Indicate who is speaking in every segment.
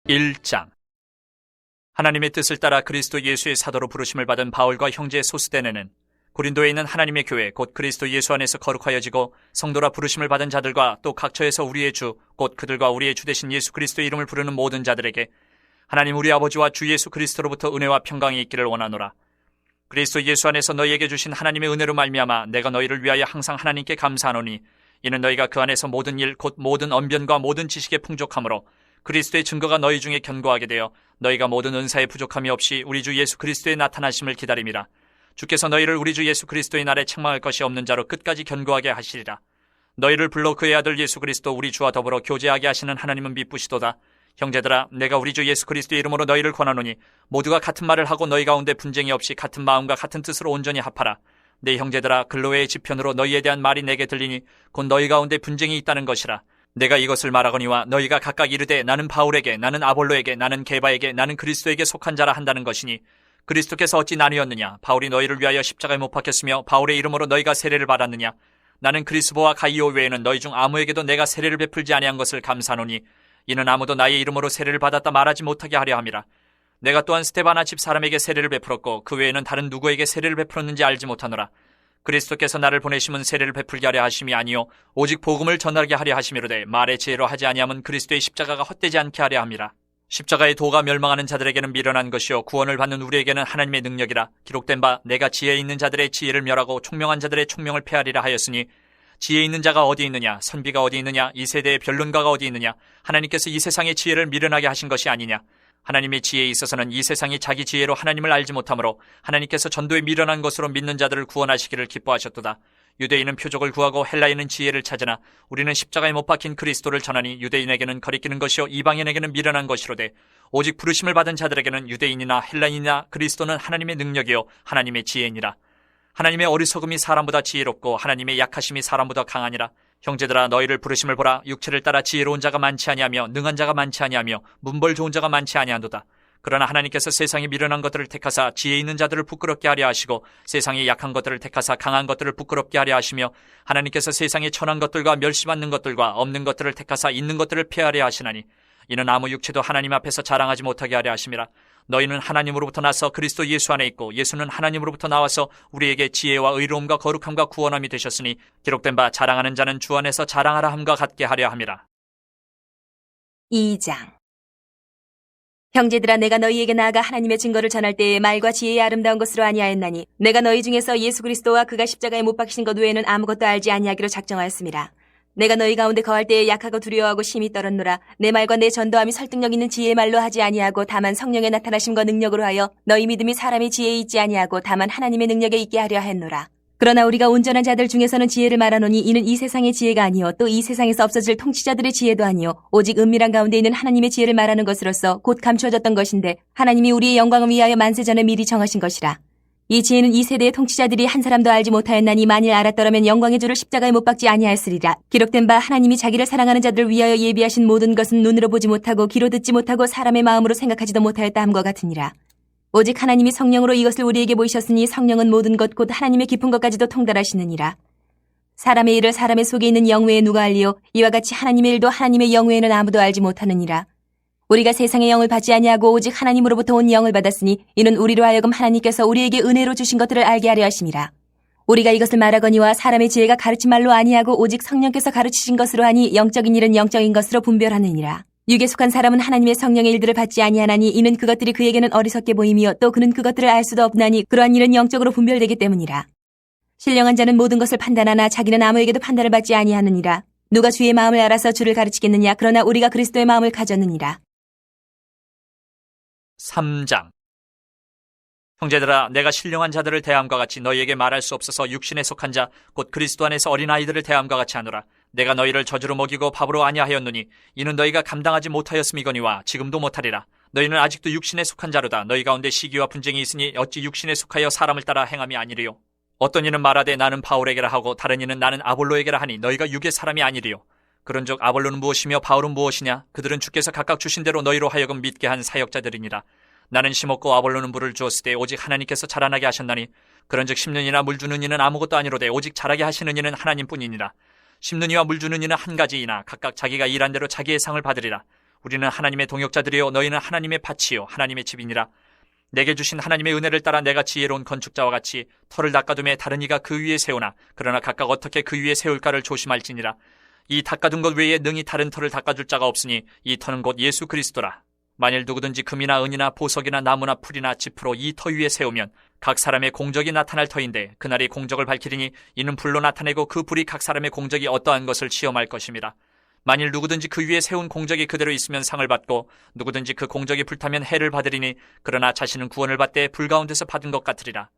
Speaker 1: 1장. 하나님의 뜻을 따라 그리스도 예수의 사도로 부르심을 받은 바울과 형제 소스데네는 고린도에 있는 하나님의 교회 곧 그리스도 예수 안에서 거룩하여지고 성도라 부르심을 받은 자들과 또 각처에서 우리의 주 곧 그들과 우리의 주 되신 예수 그리스도의 이름을 부르는 모든 자들에게 하나님 우리 아버지와 주 예수 그리스도로부터 은혜와 평강이 있기를 원하노라. 그리스도 예수 안에서 너희에게 주신 하나님의 은혜로 말미암아 내가 너희를 위하여 항상 하나님께 감사하노니 이는 너희가 그 안에서 모든 일 곧 모든 언변과 모든 지식의 풍족함으로 그리스도의 증거가 너희 중에 견고하게 되어 너희가 모든 은사의 부족함이 없이 우리 주 예수 그리스도의 나타나심을 기다림이라. 주께서 너희를 우리 주 예수 그리스도의 날에 책망할 것이 없는 자로 끝까지 견고하게 하시리라. 너희를 불러 그의 아들 예수 그리스도 우리 주와 더불어 교제하게 하시는 하나님은 미쁘시도다. 형제들아, 내가 우리 주 예수 그리스도의 이름으로 너희를 권하노니 모두가 같은 말을 하고 너희 가운데 분쟁이 없이 같은 마음과 같은 뜻으로 온전히 합하라. 내 형제들아, 글로웨의 지편으로 너희에 대한 말이 내게 들리니 곧 너희 가운데 분쟁이 있다는 것이라. 내가 이것을 말하거니와 너희가 각각 이르되 나는 바울에게, 나는 아볼로에게, 나는 게바에게, 나는 그리스도에게 속한 자라 한다는 것이니 그리스도께서 어찌 나뉘었느냐? 바울이 너희를 위하여 십자가에 못 박혔으며 바울의 이름으로 너희가 세례를 받았느냐? 나는 그리스보와 가이오 외에는 너희 중 아무에게도 내가 세례를 베풀지 아니한 것을 감사하노니 이는 아무도 나의 이름으로 세례를 받았다 말하지 못하게 하려 함이라. 내가 또한 스데바나 집 사람에게 세례를 베풀었고 그 외에는 다른 누구에게 세례를 베풀었는지 알지 못하노라. 그리스도께서 나를 보내심은 세례를 베풀게 하려 하심이 아니요 오직 복음을 전하게 하려 하심이로되 말의 지혜로 하지 아니함은 그리스도의 십자가가 헛되지 않게 하려 함이라. 십자가의 도가 멸망하는 자들에게는 미련한 것이요 구원을 받는 우리에게는 하나님의 능력이라. 기록된 바 내가 지혜 있는 자들의 지혜를 멸하고 총명한 자들의 총명을 폐하리라 하였으니 지혜 있는 자가 어디 있느냐? 선비가 어디 있느냐? 이 세대의 변론가가 어디 있느냐? 하나님께서 이 세상의 지혜를 미련하게 하신 것이 아니냐? 하나님의 지혜에 있어서는 이 세상이 자기 지혜로 하나님을 알지 못하므로 하나님께서 전도에 미련한 것으로 믿는 자들을 구원하시기를 기뻐하셨도다. 유대인은 표적을 구하고 헬라인은 지혜를 찾으나 우리는 십자가에 못 박힌 그리스도를 전하니 유대인에게는 거리끼는 것이요 이방인에게는 미련한 것이로되 오직 부르심을 받은 자들에게는 유대인이나 헬라인이나 그리스도는 하나님의 능력이요 하나님의 지혜니라. 하나님의 어리석음이 사람보다 지혜롭고 하나님의 약하심이 사람보다 강하니라. 형제들아, 너희를 부르심을 보라. 육체를 따라 지혜로운 자가 많지 아니하며 능한 자가 많지 아니하며 문벌 좋은 자가 많지 아니한도다. 그러나 하나님께서 세상에 미련한 것들을 택하사 지혜 있는 자들을 부끄럽게 하려 하시고 세상에 약한 것들을 택하사 강한 것들을 부끄럽게 하려 하시며 하나님께서 세상에 천한 것들과 멸시받는 것들과 없는 것들을 택하사 있는 것들을 폐하려 하시나니 이는 아무 육체도 하나님 앞에서 자랑하지 못하게 하려 하심이라. 너희는 하나님으로부터 나서 그리스도 예수 안에 있고 예수는 하나님으로부터 나와서 우리에게 지혜와 의로움과 거룩함과 구원함이 되셨으니 기록된 바 자랑하는 자는 주 안에서 자랑하라 함과 같게 하려 함이라.
Speaker 2: 2장. 형제들아, 내가 너희에게 나아가 하나님의 증거를 전할 때에 말과 지혜의 아름다운 것으로 아니하였나니 내가 너희 중에서 예수 그리스도와 그가 십자가에 못 박히신 것 외에는 아무것도 알지 아니하기로 작정하였습니다. 내가 너희 가운데 거할 때에 약하고 두려워하고 심히 떨었노라. 내 말과 내 전도함이 설득력 있는 지혜의 말로 하지 아니하고 다만 성령의 나타나심과 능력으로 하여 너희 믿음이 사람의 지혜에 있지 아니하고 다만 하나님의 능력에 있게 하려 했노라. 그러나 우리가 온전한 자들 중에서는 지혜를 말하노니 이는 이 세상의 지혜가 아니요 또 이 세상에서 없어질 통치자들의 지혜도 아니요 오직 은밀한 가운데 있는 하나님의 지혜를 말하는 것으로서 곧 감추어졌던 것인데 하나님이 우리의 영광을 위하여 만세 전에 미리 정하신 것이라. 이 지혜는 이 세대의 통치자들이 한 사람도 알지 못하였나니 만일 알았더라면 영광의 주를 십자가에 못 박지 아니하였으리라. 기록된 바 하나님이 자기를 사랑하는 자들을 위하여 예비하신 모든 것은 눈으로 보지 못하고 귀로 듣지 못하고 사람의 마음으로 생각하지도 못하였다 함과 같으니라. 오직 하나님이 성령으로 이것을 우리에게 보이셨으니 성령은 모든 것 곧 하나님의 깊은 것까지도 통달하시느니라. 사람의 일을 사람의 속에 있는 영 외에 누가 알리요? 이와 같이 하나님의 일도 하나님의 영 외에는 아무도 알지 못하느니라. 우리가 세상의 영을 받지 아니하고 오직 하나님으로부터 온 영을 받았으니 이는 우리로 하여금 하나님께서 우리에게 은혜로 주신 것들을 알게 하려 하심이라. 우리가 이것을 말하거니와 사람의 지혜가 가르친 말로 아니하고 오직 성령께서 가르치신 것으로 하니 영적인 일은 영적인 것으로 분별하느니라. 육에 속한 사람은 하나님의 성령의 일들을 받지 아니하나니 이는 그것들이 그에게는 어리석게 보임이요 또 그는 그것들을 알 수도 없나니 그러한 일은 영적으로 분별되기 때문이라. 신령한 자는 모든 것을 판단하나 자기는 아무에게도 판단을 받지 아니하느니라. 누가 주의 마음을 알아서 주를 가르치겠느냐? 그러나 우리가 그리스도의 마음을 가졌느니라.
Speaker 1: 3장. 형제들아, 내가 신령한 자들을 대함과 같이 너희에게 말할 수 없어서 육신에 속한 자 곧 그리스도 안에서 어린아이들을 대함과 같이 하노라. 내가 너희를 젖으로 먹이고 밥으로 아니하였노니 이는 너희가 감당하지 못하였음이거니와 지금도 못하리라. 너희는 아직도 육신에 속한 자로다. 너희 가운데 시기와 분쟁이 있으니 어찌 육신에 속하여 사람을 따라 행함이 아니리요. 어떤 이는 말하되 나는 바울에게라 하고 다른 이는 나는 아볼로에게라 하니 너희가 육의 사람이 아니리요. 그런즉 아볼로는 무엇이며 바울은 무엇이냐? 그들은 주께서 각각 주신 대로 너희로 하여금 믿게 한 사역자들이니라. 나는 심었고 아볼로는 물을 주었으되 오직 하나님께서 자라나게 하셨나니 그런즉 심는 이나 물 주는 이는 아무것도 아니로되 오직 자라게 하시는 이는 하나님뿐이니라. 심는 이와 물 주는 이는 한 가지이나 각각 자기가 일한 대로 자기의 상을 받으리라. 우리는 하나님의 동역자들이요 너희는 하나님의 밭이요 하나님의 집이니라. 내게 주신 하나님의 은혜를 따라 내가 지혜로운 건축자와 같이 터를 닦아둠에 다른 이가 그 위에 세우나 그러나 각각 어떻게 그 위에 세울까를 조심할지니라. 이 닦아둔 것 외에 능히 다른 터를 닦아줄 자가 없으니 이 터는 곧 예수 그리스도라. 만일 누구든지 금이나 은이나 보석이나 나무나 풀이나 짚으로 이 터 위에 세우면 각 사람의 공적이 나타날 터인데 그날이 공적을 밝히리니 이는 불로 나타내고 그 불이 각 사람의 공적이 어떠한 것을 시험할 것입니다. 만일 누구든지 그 위에 세운 공적이 그대로 있으면 상을 받고 누구든지 그 공적이 불타면 해를 받으리니 그러나 자신은 구원을 받되 불 가운데서 받은 것 같으리라.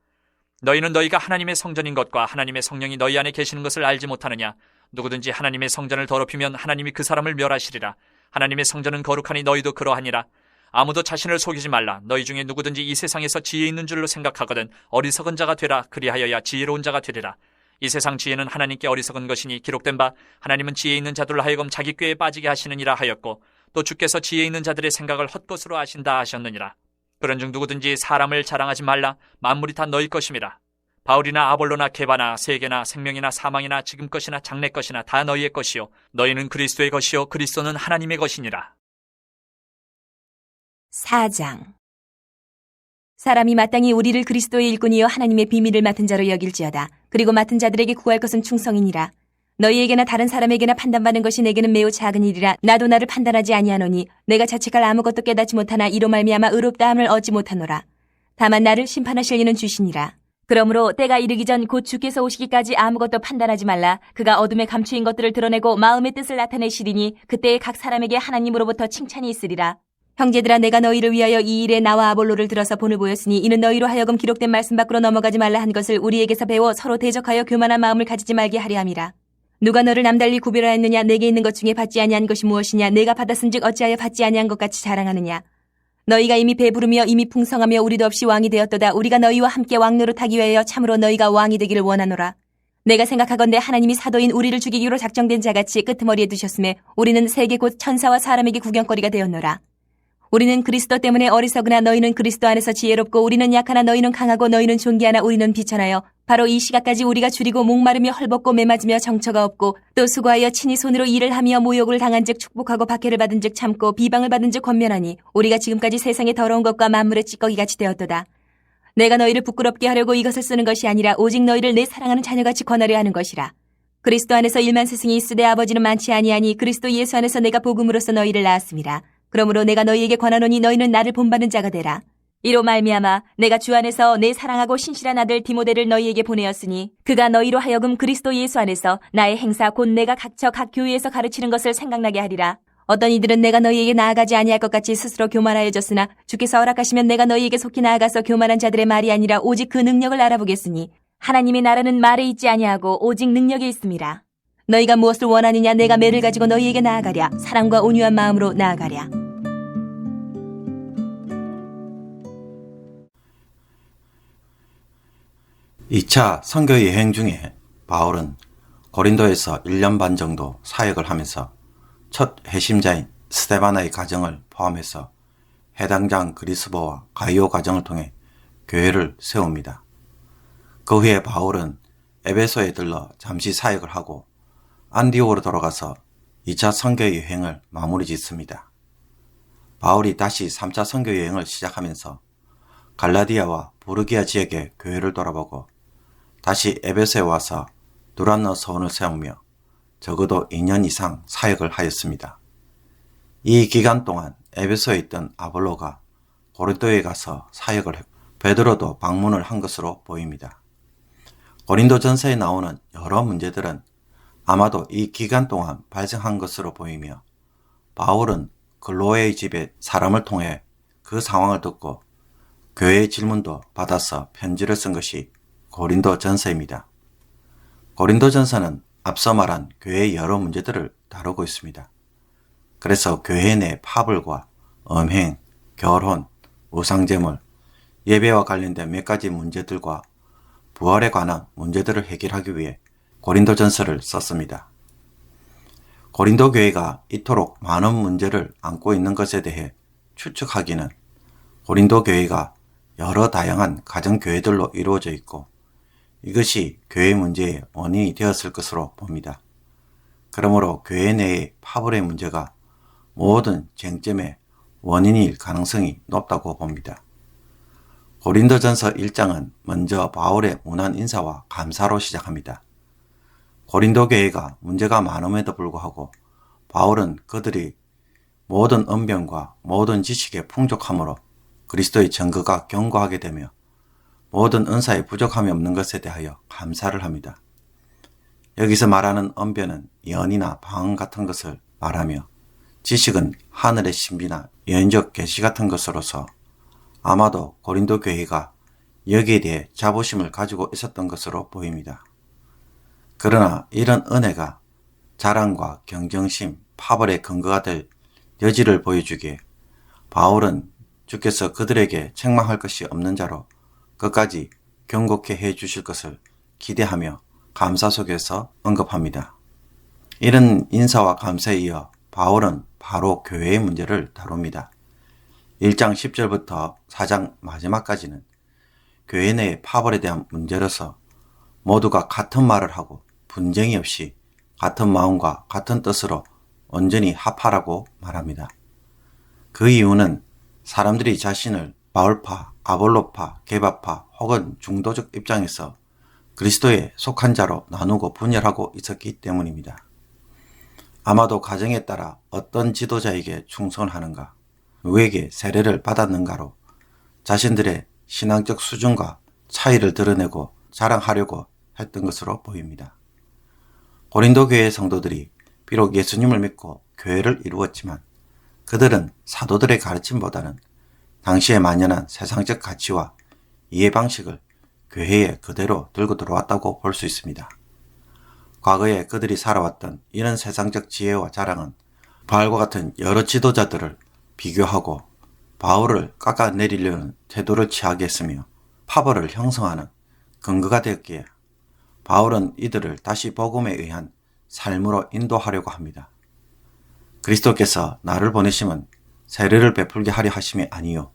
Speaker 1: 너희는 너희가 하나님의 성전인 것과 하나님의 성령이 너희 안에 계시는 것을 알지 못하느냐. 누구든지 하나님의 성전을 더럽히면 하나님이 그 사람을 멸하시리라. 하나님의 성전은 거룩하니 너희도 그러하니라. 아무도 자신을 속이지 말라. 너희 중에 누구든지 이 세상에서 지혜 있는 줄로 생각하거든 어리석은 자가 되라. 그리하여야 지혜로운 자가 되리라. 이 세상 지혜는 하나님께 어리석은 것이니 기록된 바 하나님은 지혜 있는 자들로 하여금 자기 꾀에 빠지게 하시느니라 하였고 또 주께서 지혜 있는 자들의 생각을 헛것으로 아신다 하셨느니라. 그런즉 누구든지 사람을 자랑하지 말라. 만물이 다 너희 것임이라. 바울이나 아볼로나 게바나 세계나 생명이나 사망이나 지금 것이나 장래 것이나 다 너희의 것이요 너희는 그리스도의 것이요 그리스도는 하나님의 것이니라.
Speaker 2: 4장. 사람이 마땅히 우리를 그리스도의 일꾼이요 하나님의 비밀을 맡은 자로 여길지어다. 그리고 맡은 자들에게 구할 것은 충성이니라. 너희에게나 다른 사람에게나 판단받는 것이 내게는 매우 작은 일이라. 나도 나를 판단하지 아니하노니 내가 자책할 아무것도 깨닫지 못하나 이로 말미암아 의롭다함을 얻지 못하노라. 다만 나를 심판하실 이는 주시니라. 그러므로 때가 이르기 전 곧 주께서 오시기까지 아무것도 판단하지 말라. 그가 어둠에 감추인 것들을 드러내고 마음의 뜻을 나타내시리니 그때에 각 사람에게 하나님으로부터 칭찬이 있으리라. 형제들아, 내가 너희를 위하여 이 일에 나와 아볼로를 들어서 본을 보였으니 이는 너희로 하여금 기록된 말씀 밖으로 넘어가지 말라 한 것을 우리에게서 배워 서로 대적하여 교만한 마음을 가지지 말게 하려 함이라. 누가 너를 남달리 구별하였느냐? 내게 있는 것 중에 받지 아니한 것이 무엇이냐? 내가 받았은즉 어찌하여 받지 아니한 것 같이 자랑하느냐? 너희가 이미 배부르며 이미 풍성하며 우리도 없이 왕이 되었도다. 우리가 너희와 함께 왕노릇하기 위하여 참으로 너희가 왕이 되기를 원하노라. 내가 생각하건대 하나님이 사도인 우리를 죽이기로 작정된 자같이 끄트머리에 두셨음에 우리는 세계 곧 천사와 사람에게 구경거리가 되었노라. 우리는 그리스도 때문에 어리석으나 너희는 그리스도 안에서 지혜롭고 우리는 약하나 너희는 강하고 너희는 존귀하나 우리는 비천하여 바로 이 시각까지 우리가 줄이고 목마르며 헐벗고 매맞으며 정처가 없고 또 수고하여 친히 손으로 일을 하며 모욕을 당한즉 축복하고 박해를 받은즉 참고 비방을 받은즉 권면하니 우리가 지금까지 세상의 더러운 것과 만물의 찌꺼기같이 되었도다. 내가 너희를 부끄럽게 하려고 이것을 쓰는 것이 아니라 오직 너희를 내 사랑하는 자녀같이 권하려 하는 것이라. 그리스도 안에서 일만 스승이 있으되 아버지는 많지 아니하니 그리스도 예수 안에서 내가 복음으로써 너희를 낳았습니다. 그러므로 내가 너희에게 권하노니 너희는 나를 본받는 자가 되라. 이로 말미암아 내가 주 안에서 내 사랑하고 신실한 아들 디모데를 너희에게 보내었으니 그가 너희로 하여금 그리스도 예수 안에서 나의 행사 곧 내가 각처 각 교회에서 가르치는 것을 생각나게 하리라. 어떤 이들은 내가 너희에게 나아가지 아니할 것 같이 스스로 교만하여졌으나 주께서 허락하시면 내가 너희에게 속히 나아가서 교만한 자들의 말이 아니라 오직 그 능력을 알아보겠으니 하나님의 나라는 말에 있지 아니하고 오직 능력에 있습니다. 너희가 무엇을 원하느냐? 내가 매를 가지고 너희에게 나아가랴. 사랑과 온유한 마음으로 나아가랴.
Speaker 3: (2차) 선교 여행 중에 바울은 고린도에서 1년 반 정도 사역을 하면서 첫 회심자인 스데바나의 가정을 포함해서 해당장 그리스보와 가이오 가정을 통해 교회를 세웁니다. 그 후에 바울은 에베소에 들러 잠시 사역을 하고 안디옥으로 돌아가서 2차 선교 여행을 마무리 짓습니다. 바울이 다시 3차 선교 여행을 시작하면서 갈라디아와 부르기아 지역의 교회를 돌아보고 다시 에베소에 와서 두란노 서원을 세우며 적어도 2년 이상 사역을 하였습니다. 이 기간 동안 에베소에 있던 아볼로가 고린도에 가서 사역을 했고 베드로도 방문을 한 것으로 보입니다. 고린도 전서에 나오는 여러 문제들은 아마도 이 기간 동안 발생한 것으로 보이며 바울은 글로에의 집에 사람을 통해 그 상황을 듣고 교회의 질문도 받아서 편지를 쓴 것이 고린도 전서입니다. 고린도 전서는 앞서 말한 교회의 여러 문제들을 다루고 있습니다. 그래서 교회 내 파벌과 음행, 결혼, 우상제물, 예배와 관련된 몇 가지 문제들과 부활에 관한 문제들을 해결하기 위해 고린도 전서를 썼습니다. 고린도 교회가 이토록 많은 문제를 안고 있는 것에 대해 추측하기는 고린도 교회가 여러 다양한 가정교회들로 이루어져 있고 이것이 교회 문제의 원인이 되었을 것으로 봅니다. 그러므로 교회 내의 파벌의 문제가 모든 쟁점의 원인일 가능성이 높다고 봅니다. 고린도전서 1장은 먼저 바울의 문안 인사와 감사로 시작합니다. 고린도 교회가 문제가 많음에도 불구하고 바울은 그들이 모든 언변과 모든 지식의 풍족함으로 그리스도의 증거가 견고하게 되며 모든 은사에 부족함이 없는 것에 대하여 감사를 합니다. 여기서 말하는 언변은 예언이나 방언 같은 것을 말하며 지식은 하늘의 신비나 예언적 계시 같은 것으로서 아마도 고린도 교회가 여기에 대해 자부심을 가지고 있었던 것으로 보입니다. 그러나 이런 은혜가 자랑과 경쟁심, 파벌의 근거가 될 여지를 보여주기에 바울은 주께서 그들에게 책망할 것이 없는 자로 끝까지 경고케 해 주실 것을 기대하며 감사 속에서 언급합니다. 이런 인사와 감사에 이어 바울은 바로 교회의 문제를 다룹니다. 1장 10절부터 4장 마지막까지는 교회 내의 파벌에 대한 문제로서 모두가 같은 말을 하고 분쟁이 없이 같은 마음과 같은 뜻으로 온전히 합하라고 말합니다. 그 이유는 사람들이 자신을 바울파, 아볼로파, 게바파 혹은 중도적 입장에서 그리스도에 속한 자로 나누고 분열하고 있었기 때문입니다. 아마도 가정에 따라 어떤 지도자에게 충성하는가, 누구에게 세례를 받았는가로 자신들의 신앙적 수준과 차이를 드러내고 자랑하려고 했던 것으로 보입니다. 고린도 교회 성도들이 비록 예수님을 믿고 교회를 이루었지만 그들은 사도들의 가르침보다는 당시에 만연한 세상적 가치와 이해 방식을 교회에 그대로 들고 들어왔다고 볼 수 있습니다. 과거에 그들이 살아왔던 이런 세상적 지혜와 자랑은 바울과 같은 여러 지도자들을 비교하고 바울을 깎아내리려는 태도를 취하게 했으며 파벌을 형성하는 근거가 되었기에 바울은 이들을 다시 복음에 의한 삶으로 인도하려고 합니다. 그리스도께서 나를 보내심은 세례를 베풀게 하려 하심이 아니요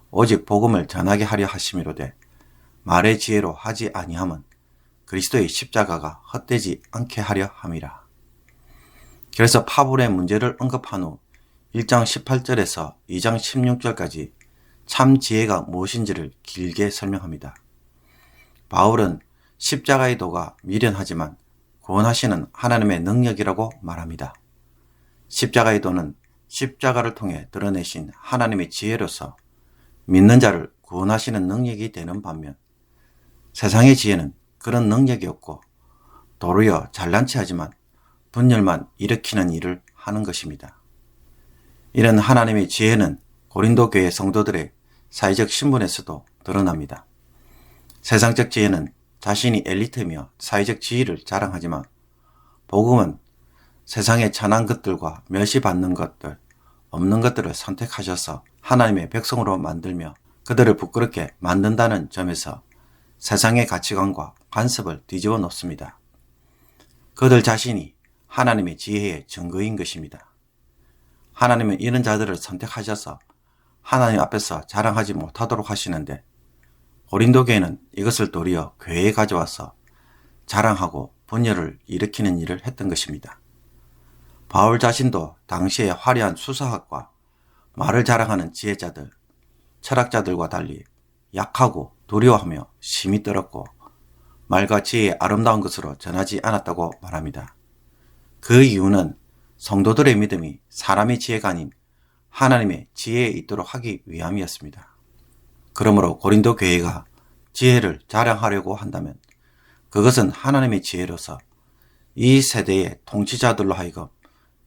Speaker 3: 오직 복음을 전하게 하려 하심이로되 말의 지혜로 하지 아니함은 그리스도의 십자가가 헛되지 않게 하려 함이라. 그래서 파벌의 문제를 언급한 후 1장 18절에서 2장 16절까지 참 지혜가 무엇인지를 길게 설명합니다. 바울은 십자가의 도가 미련하지만 구원하시는 하나님의 능력이라고 말합니다. 십자가의 도는 십자가를 통해 드러내신 하나님의 지혜로서 믿는 자를 구원하시는 능력이 되는 반면 세상의 지혜는 그런 능력이 없고 도리어 잘난치 하지만 분열만 일으키는 일을 하는 것입니다. 이런 하나님의 지혜는 고린도 교회 성도들의 사회적 신분에서도 드러납니다. 세상적 지혜는 자신이 엘리트며 사회적 지위를 자랑하지만 복음은 세상에 천한 것들과 멸시받는 것들, 없는 것들을 선택하셔서 하나님의 백성으로 만들며 그들을 부끄럽게 만든다는 점에서 세상의 가치관과 관습을 뒤집어 놓습니다. 그들 자신이 하나님의 지혜의 증거인 것입니다. 하나님은 이런 자들을 선택하셔서 하나님 앞에서 자랑하지 못하도록 하시는데 고린도 교회는 이것을 도리어 교회에 가져와서 자랑하고 분열을 일으키는 일을 했던 것입니다. 바울 자신도 당시의 화려한 수사학과 말을 자랑하는 지혜자들, 철학자들과 달리 약하고 두려워하며 심히 떨었고 말과 지혜의 아름다운 것으로 전하지 않았다고 말합니다. 그 이유는 성도들의 믿음이 사람의 지혜가 아닌 하나님의 지혜에 있도록 하기 위함이었습니다. 그러므로 고린도 교회가 지혜를 자랑하려고 한다면 그것은 하나님의 지혜로서 이 세대의 통치자들로 하여금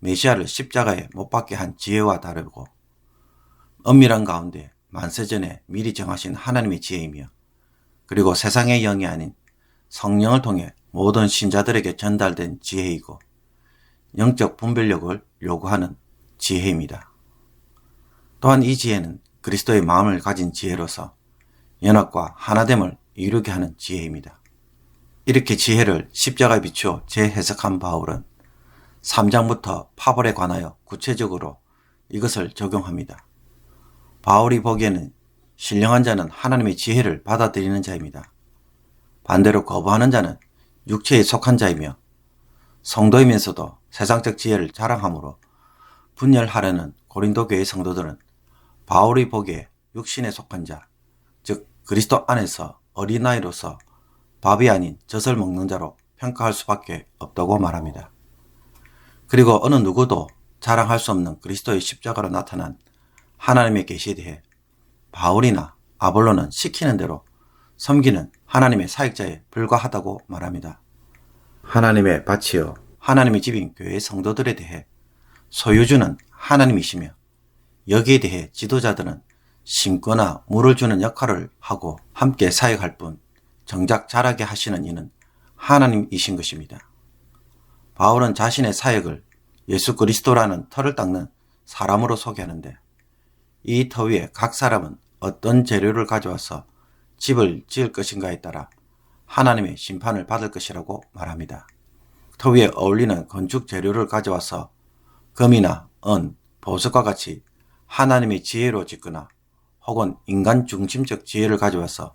Speaker 3: 메시아를 십자가에 못 박게 한 지혜와 다르고 엄밀한 가운데 만세전에 미리 정하신 하나님의 지혜이며 그리고 세상의 영이 아닌 성령을 통해 모든 신자들에게 전달된 지혜이고 영적 분별력을 요구하는 지혜입니다. 또한 이 지혜는 그리스도의 마음을 가진 지혜로서 연합과 하나됨을 이루게 하는 지혜입니다. 이렇게 지혜를 십자가에 비추어 재해석한 바울은 3장부터 파벌에 관하여 구체적으로 이것을 적용합니다. 바울이 보기에는 신령한 자는 하나님의 지혜를 받아들이는 자입니다. 반대로 거부하는 자는 육체에 속한 자이며 성도이면서도 세상적 지혜를 자랑하므로 분열하려는 고린도 교회 성도들은 바울이 보기에 육신에 속한 자, 즉 그리스도 안에서 어린아이로서 밥이 아닌 젖을 먹는 자로 평가할 수밖에 없다고 말합니다. 그리고 어느 누구도 자랑할 수 없는 그리스도의 십자가로 나타난 하나님의 계시에 대해 바울이나 아볼로는 시키는 대로 섬기는 하나님의 사역자에 불과하다고 말합니다. 하나님의 밭이요 하나님의 집인 교회 성도들에 대해 소유주는 하나님이시며 여기에 대해 지도자들은 심거나 물을 주는 역할을 하고 함께 사역할 뿐 정작 자라게 하시는 이는 하나님이신 것입니다. 바울은 자신의 사역을 예수 그리스도라는 터를 닦는 사람으로 소개하는데 이 터 위에 각 사람은 어떤 재료를 가져와서 집을 지을 것인가에 따라 하나님의 심판을 받을 것이라고 말합니다. 터 위에 어울리는 건축 재료를 가져와서 금이나 은, 보석과 같이 하나님의 지혜로 짓거나 혹은 인간 중심적 지혜를 가져와서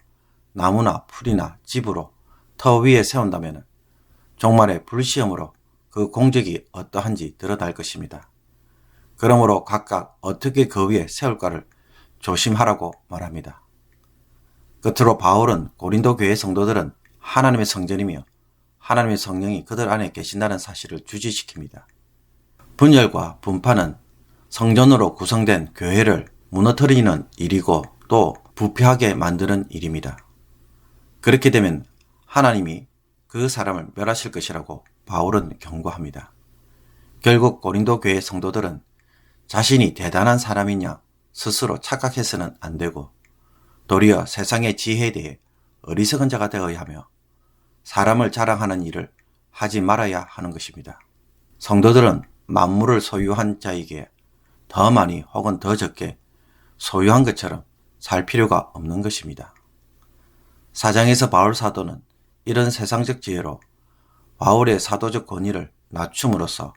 Speaker 3: 나무나 풀이나 집으로 터 위에 세운다면 종말의 불시험으로 그 공적이 어떠한지 드러날 것입니다. 그러므로 각각 어떻게 그 위에 세울까를 조심하라고 말합니다. 끝으로 바울은 고린도 교회 성도들은 하나님의 성전이며 하나님의 성령이 그들 안에 계신다는 사실을 주지시킵니다. 분열과 분파는 성전으로 구성된 교회를 무너뜨리는 일이고 또 부패하게 만드는 일입니다. 그렇게 되면 하나님이 그 사람을 멸하실 것이라고 바울은 경고합니다. 결국 고린도 교회 성도들은 자신이 대단한 사람이냐 스스로 착각해서는 안 되고 도리어 세상의 지혜에 대해 어리석은 자가 되어야 하며 사람을 자랑하는 일을 하지 말아야 하는 것입니다. 성도들은 만물을 소유한 자에게 더 많이 혹은 더 적게 소유한 것처럼 살 필요가 없는 것입니다. 사장에서 바울 사도는 이런 세상적 지혜로 바울의 사도적 권위를 낮춤으로써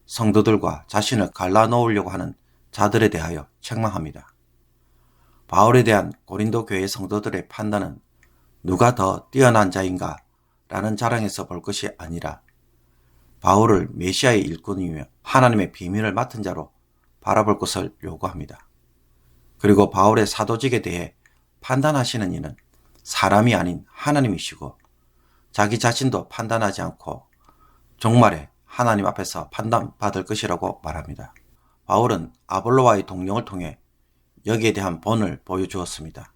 Speaker 3: 성도들과 자신을 갈라놓으려고 하는 자들에 대하여 책망합니다. 바울에 대한 고린도 교회 성도들의 판단은 누가 더 뛰어난 자인가 라는 자랑에서 볼 것이 아니라 바울을 메시아의 일꾼이며 하나님의 비밀을 맡은 자로 바라볼 것을 요구합니다. 그리고 바울의 사도직에 대해 판단하시는 이는 사람이 아닌 하나님이시고 자기 자신도 판단하지 않고 종말에 하나님 앞에서 판단받을 것이라고 말합니다. 바울은 아볼로와의 동령을 통해 여기에 대한 본을 보여주었습니다.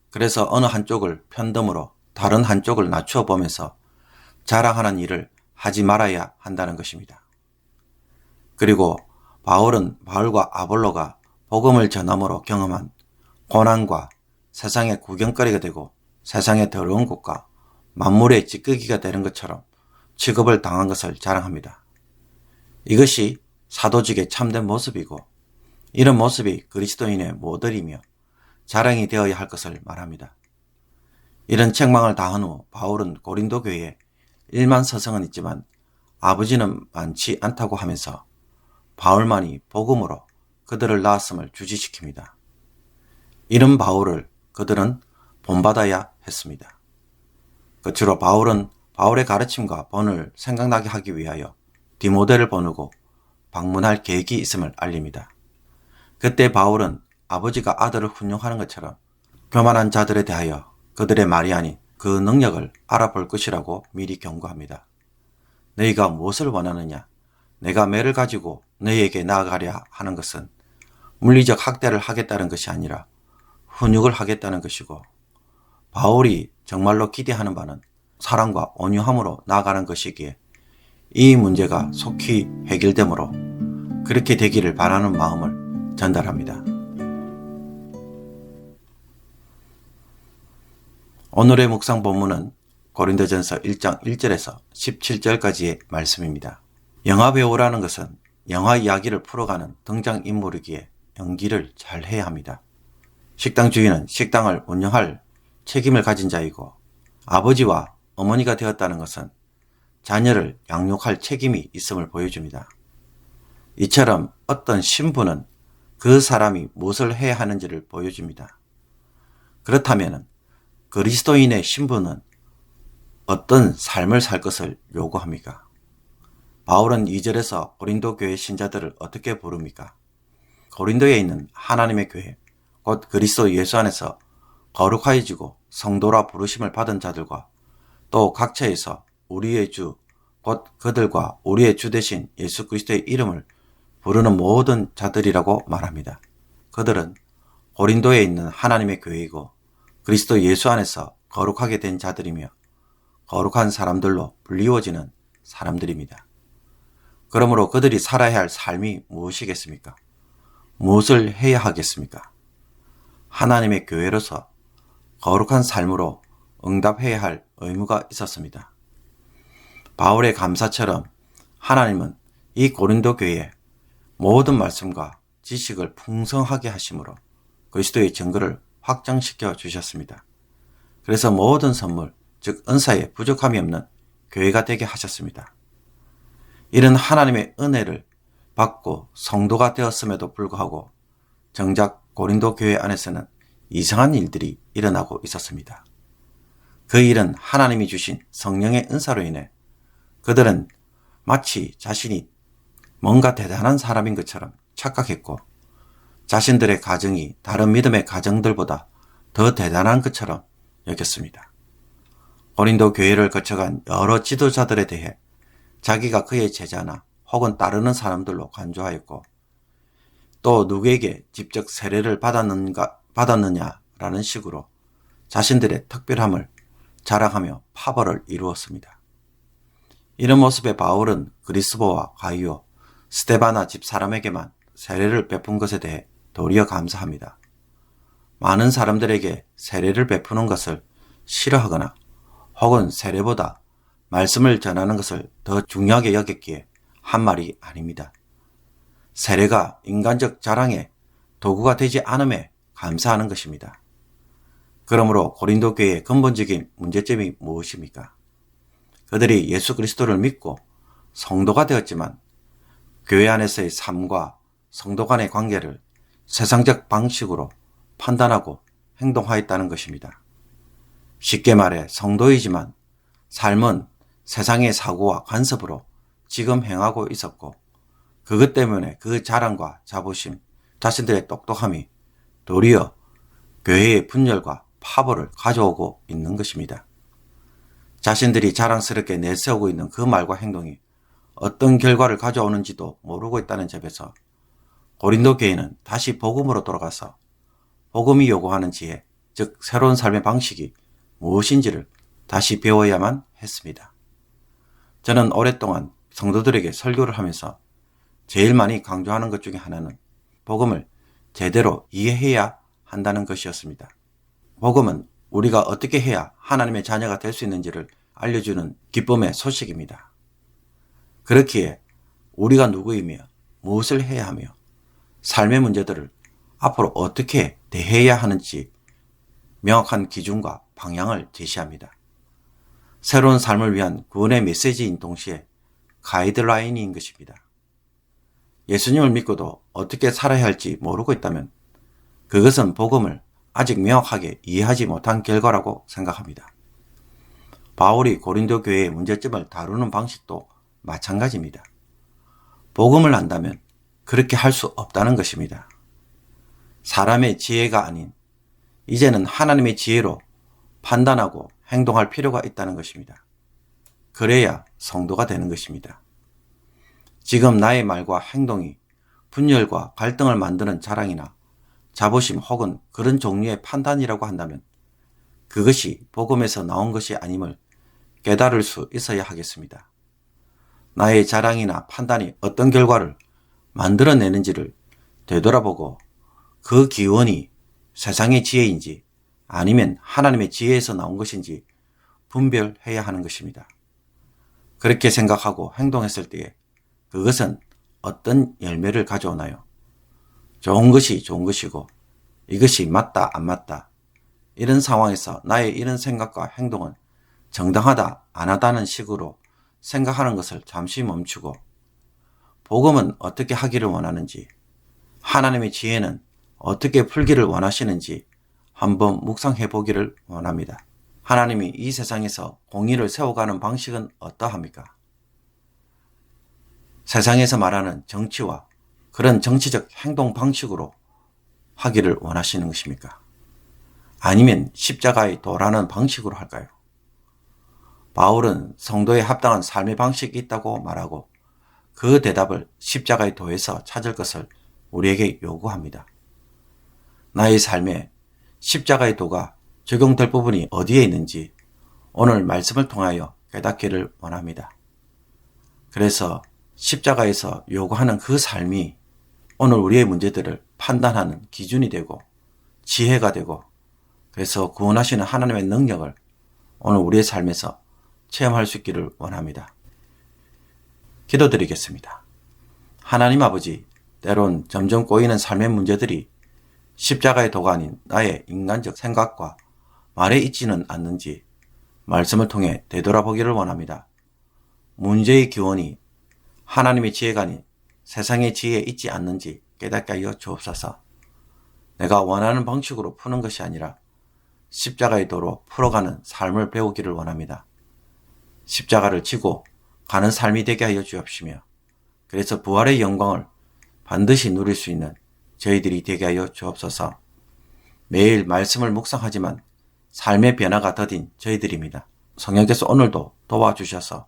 Speaker 3: 그래서 어느 한쪽을 편덤으로 다른 한쪽을 낮추어 보면서 자랑하는 일을 하지 말아야 한다는 것입니다. 그리고 바울은 바울과 아볼로가 복음을 전함으로 경험한 고난과 세상의 구경거리가 되고 세상의 더러운 것과 만물의 찌꺼기가 되는 것처럼 취급을 당한 것을 자랑합니다. 이것이 사도직의 참된 모습이고 이런 모습이 그리스도인의 모델이며 자랑이 되어야 할 것을 말합니다. 이런 책망을 다한 후 바울은 고린도 교회에 1만 서성은 있지만 아버지는 많지 않다고 하면서 바울만이 복음으로 그들을 낳았음을 주지시킵니다. 이런 바울을 그들은 본받아야 했습니다. 끝으로 바울은 바울의 가르침과 본을 생각나게 하기 위하여 디모데를 보내고 방문할 계획이 있음을 알립니다. 그때 바울은 아버지가 아들을 훈육하는 것처럼 교만한 자들에 대하여 그들의 말이 아닌 그 능력을 알아볼 것이라고 미리 경고합니다. 너희가 무엇을 원하느냐? 내가 매를 가지고 너희에게 나아가려 하는 것은 물리적 학대를 하겠다는 것이 아니라 훈육을 하겠다는 것이고 바울이 정말로 기대하는 바는 사랑과 온유함으로 나아가는 것이기에 이 문제가 속히 해결되므로 그렇게 되기를 바라는 마음을 전달합니다. 오늘의 묵상 본문은 고린도전서 1장 1절에서 17절까지의 말씀입니다. 영화배우라는 것은 영화 이야기를 풀어가는 등장인물이기에 연기를 잘 해야 합니다. 식당 주인은 식당을 운영할 책임을 가진 자이고 아버지와 어머니가 되었다는 것은 자녀를 양육할 책임이 있음을 보여줍니다. 이처럼 어떤 신부는 그 사람이 무엇을 해야 하는지를 보여줍니다. 그렇다면 그리스도인의 신부는 어떤 삶을 살 것을 요구합니까? 바울은 2절에서 고린도 교회 신자들을 어떻게 부릅니까? 고린도에 있는 하나님의 교회, 곧 그리스도 예수 안에서 거룩하여지고 성도라 부르심을 받은 자들과 또 각처에서 우리의 주, 곧 그들과 우리의 주 대신 예수 그리스도의 이름을 부르는 모든 자들이라고 말합니다. 그들은 고린도에 있는 하나님의 교회이고 그리스도 예수 안에서 거룩하게 된 자들이며 거룩한 사람들로 불리워지는 사람들입니다. 그러므로 그들이 살아야 할 삶이 무엇이겠습니까? 무엇을 해야 하겠습니까? 하나님의 교회로서 거룩한 삶으로 응답해야 할 의무가 있었습니다. 바울의 감사처럼 하나님은 이 고린도 교회에 모든 말씀과 지식을 풍성하게 하심으로 그리스도의 증거를 확장시켜 주셨습니다. 그래서 모든 선물, 즉 은사에 부족함이 없는 교회가 되게 하셨습니다. 이런 하나님의 은혜를 받고 성도가 되었음에도 불구하고 정작 고린도 교회 안에서는 이상한 일들이 일어나고 있었습니다. 그 일은 하나님이 주신 성령의 은사로 인해 그들은 마치 자신이 뭔가 대단한 사람인 것처럼 착각했고 자신들의 가정이 다른 믿음의 가정들보다 더 대단한 것처럼 여겼습니다. 고린도 교회를 거쳐간 여러 지도자들에 대해 자기가 그의 제자나 혹은 따르는 사람들로 간주하였고 또 누구에게 직접 세례를 받았느냐라는 식으로 자신들의 특별함을 자랑하며 파벌을 이루었습니다. 이런 모습의 바울은 그리스보와 가이오, 스데바나 집사람에게만 세례를 베푼 것에 대해 도리어 감사합니다. 많은 사람들에게 세례를 베푸는 것을 싫어하거나 혹은 세례보다 말씀을 전하는 것을 더 중요하게 여겼기에 한 말이 아닙니다. 세례가 인간적 자랑의 도구가 되지 않음에 감사하는 것입니다. 그러므로 고린도 교회의 근본적인 문제점이 무엇입니까? 그들이 예수 그리스도를 믿고 성도가 되었지만 교회 안에서의 삶과 성도 간의 관계를 세상적 방식으로 판단하고 행동하였다는 것입니다. 쉽게 말해 성도이지만 삶은 세상의 사고와 간섭으로 지금 행하고 있었고 그것 때문에 그 자랑과 자부심, 자신들의 똑똑함이 도리어 교회의 분열과 파벌을 가져오고 있는 것입니다. 자신들이 자랑스럽게 내세우고 있는 그 말과 행동이 어떤 결과를 가져오는지도 모르고 있다는 점에서 고린도 교회는 다시 복음으로 돌아가서 복음이 요구하는 지혜, 즉 새로운 삶의 방식이 무엇인지를 다시 배워야만 했습니다. 저는 오랫동안 성도들에게 설교를 하면서 제일 많이 강조하는 것 중에 하나는 복음을 제대로 이해해야 한다는 것이었습니다. 복음은 우리가 어떻게 해야 하나님의 자녀가 될 수 있는지를 알려주는 기쁨의 소식입니다. 그렇기에 우리가 누구이며 무엇을 해야 하며 삶의 문제들을 앞으로 어떻게 대해야 하는지 명확한 기준과 방향을 제시합니다. 새로운 삶을 위한 구원의 메시지인 동시에 가이드라인인 것입니다. 예수님을 믿고도 어떻게 살아야 할지 모르고 있다면 그것은 복음을 아직 명확하게 이해하지 못한 결과라고 생각합니다. 바울이 고린도 교회의 문제점을 다루는 방식도 마찬가지입니다. 복음을 안다면 그렇게 할 수 없다는 것입니다. 사람의 지혜가 아닌 이제는 하나님의 지혜로 판단하고 행동할 필요가 있다는 것입니다. 그래야 성도가 되는 것입니다. 지금 나의 말과 행동이 분열과 갈등을 만드는 자랑이나 자부심 혹은 그런 종류의 판단이라고 한다면 그것이 복음에서 나온 것이 아님을 깨달을 수 있어야 하겠습니다. 나의 자랑이나 판단이 어떤 결과를 만들어내는지를 되돌아보고 그 기원이 세상의 지혜인지 아니면 하나님의 지혜에서 나온 것인지 분별해야 하는 것입니다. 그렇게 생각하고 행동했을 때에 그것은 어떤 열매를 가져오나요? 좋은 것이 좋은 것이고 이것이 맞다 안 맞다 이런 상황에서 나의 이런 생각과 행동은 정당하다 안 하다는 식으로 생각하는 것을 잠시 멈추고 복음은 어떻게 하기를 원하는지 하나님의 지혜는 어떻게 풀기를 원하시는지 한번 묵상해 보기를 원합니다. 하나님이 이 세상에서 공의를 세워가는 방식은 어떠합니까? 세상에서 말하는 정치와 그런 정치적 행동 방식으로 하기를 원하시는 것입니까? 아니면 십자가의 도라는 방식으로 할까요? 바울은 성도에 합당한 삶의 방식이 있다고 말하고 그 대답을 십자가의 도에서 찾을 것을 우리에게 요구합니다. 나의 삶에 십자가의 도가 적용될 부분이 어디에 있는지 오늘 말씀을 통하여 깨닫기를 원합니다. 그래서 십자가에서 요구하는 그 삶이 오늘 우리의 문제들을 판단하는 기준이 되고 지혜가 되고 그래서 구원하시는 하나님의 능력을 오늘 우리의 삶에서 체험할 수 있기를 원합니다. 기도드리겠습니다. 하나님 아버지, 때론 점점 꼬이는 삶의 문제들이 십자가의 도가 아닌 나의 인간적 생각과 말에 있지는 않는지 말씀을 통해 되돌아보기를 원합니다. 문제의 기원이 하나님의 지혜가 아닌 세상의 지혜에 있지 않는지 깨닫게 하여 주옵소서. 내가 원하는 방식으로 푸는 것이 아니라 십자가의 도로 풀어가는 삶을 배우기를 원합니다. 십자가를 지고 가는 삶이 되게 하여 주옵시며 그래서 부활의 영광을 반드시 누릴 수 있는 저희들이 되게 하여 주옵소서. 매일 말씀을 묵상하지만 삶의 변화가 더딘 저희들입니다. 성령께서 오늘도 도와주셔서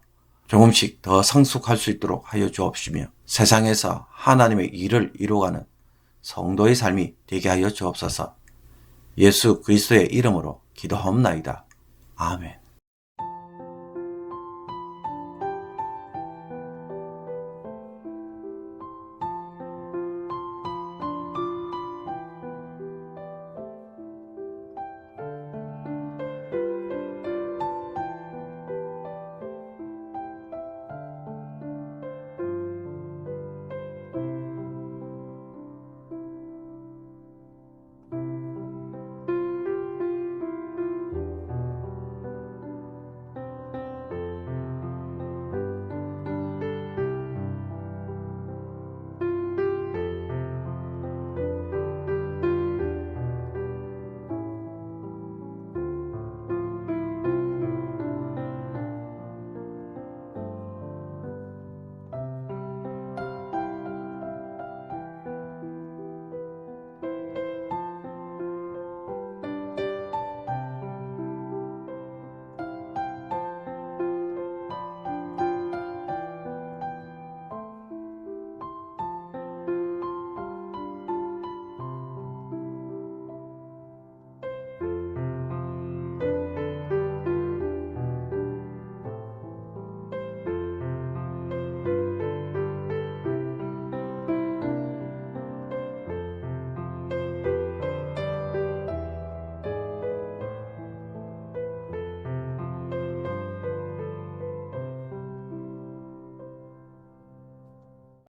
Speaker 3: 조금씩 더 성숙할 수 있도록 하여 주옵시며 세상에서 하나님의 일을 이루어가는 성도의 삶이 되게 하여 주옵소서. 예수 그리스도의 이름으로 기도하옵나이다. 아멘.